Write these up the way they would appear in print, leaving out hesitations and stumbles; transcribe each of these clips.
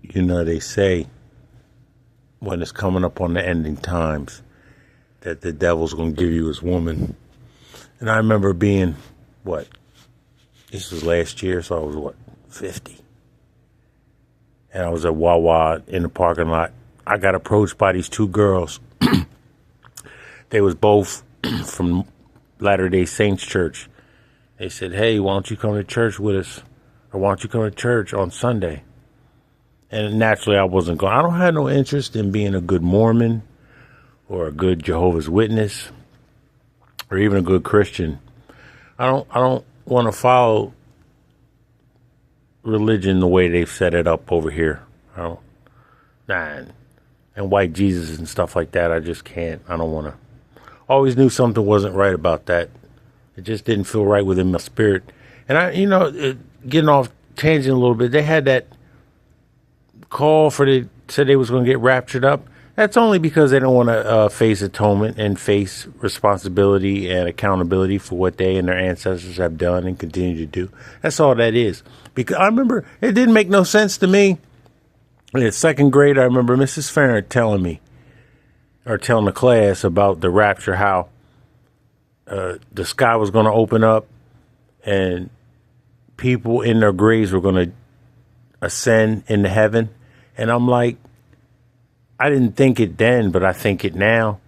they say when it's coming up on the ending times that the devil's going to give you his woman. And I remember being, this was last year, so I was 50. And I was at Wawa in the parking lot. I got approached by these two girls. They was both from Latter-day Saints Church. They said, hey, why don't you come to church with us? Or why don't you come to church on Sunday? And naturally, I wasn't going. I don't have no interest in being a good Mormon or a good Jehovah's Witness or even a good Christian. I don't want to follow religion the way they've set it up over here. And white Jesus and stuff like that, I just can't. I don't want to. Always knew something wasn't right about that. It just didn't feel right within my spirit. And getting off tangent a little bit, they had that call said they was going to get raptured up. That's only because they don't want to face atonement and face responsibility and accountability for what they and their ancestors have done and continue to do. That's all that is. Because I remember it didn't make no sense to me. In second grade, I remember Mrs. Farron telling the class about the rapture, how the sky was going to open up and people in their graves were going to ascend into heaven. And I'm like, I didn't think it then, but I think it now.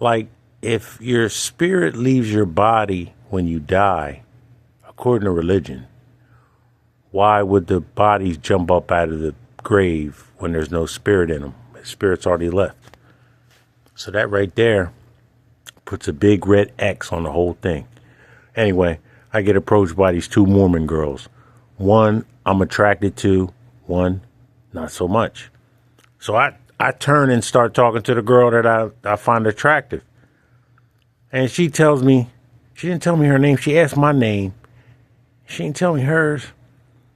Like, if your spirit leaves your body when you die, according to religion, why would the bodies jump up out of the grave when there's no spirit in them? The spirit's already left. So that right there puts a big red X on the whole thing. Anyway, I get approached by these two Mormon girls. One I'm attracted to, one not so much. So I turn and start talking to the girl that I find attractive. And she tells me, she didn't tell me her name. She asked my name. She didn't tell me hers.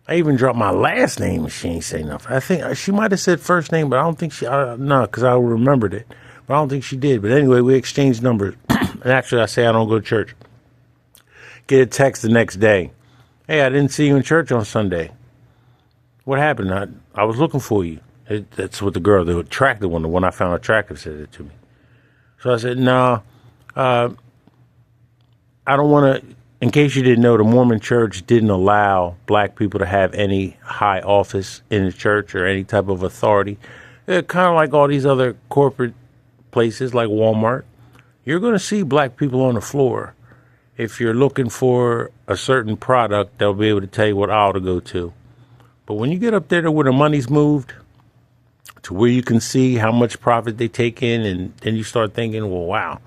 I even dropped my last name and she ain't say nothing. I think she might have said first name, but I don't think because I remembered it. But I don't think she did. But anyway, we exchanged numbers. And actually, I say I don't go to church. Get a text the next day. Hey, I didn't see you in church on Sunday. What happened? I was looking for you. That's what the attractive one, the one I found attractive, said it to me. So I said, no, I don't want to. In case you didn't know, the Mormon church didn't allow black people to have any high office in the church or any type of authority. Kind of like all these other corporate places like Walmart. You're going to see black people on the floor. If you're looking for a certain product, they'll be able to tell you what aisle to go to. But when you get up there to where the money's moved, to where you can see how much profit they take in, and then you start thinking, well, wow,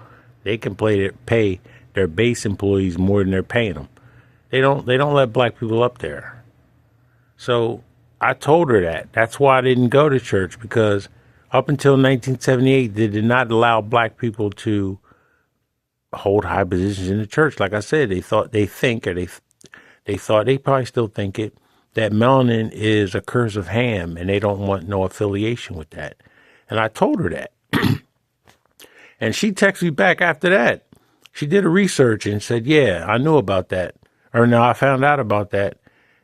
they can pay their base employees more than they're paying them. They don't let black people up there. So I told her that. That's why I didn't go to church, because up until 1978, they did not allow black people to hold high positions in the church. Like I said, they probably still think it, that melanin is a curse of Ham, and they don't want no affiliation with that. And I told her that. And she texted me back after that. She did a research and said, yeah, I knew about that. Or no, I found out about that.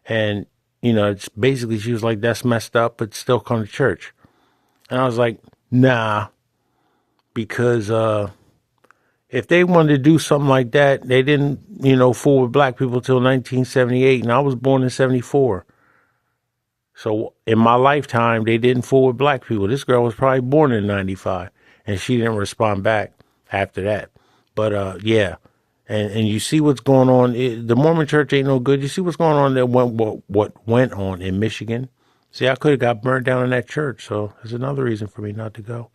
And, it's basically, she was like, that's messed up, but still come to church. And I was like, nah, because if they wanted to do something like that, they didn't, fool with black people till 1978, and I was born in 74. So in my lifetime, they didn't fool with black people. This girl was probably born in 95, and she didn't respond back after that. But, yeah, and you see what's going on. The Mormon church ain't no good. You see what's going on there, what went on in Michigan. See, I could have got burned down in that church, so there's another reason for me not to go.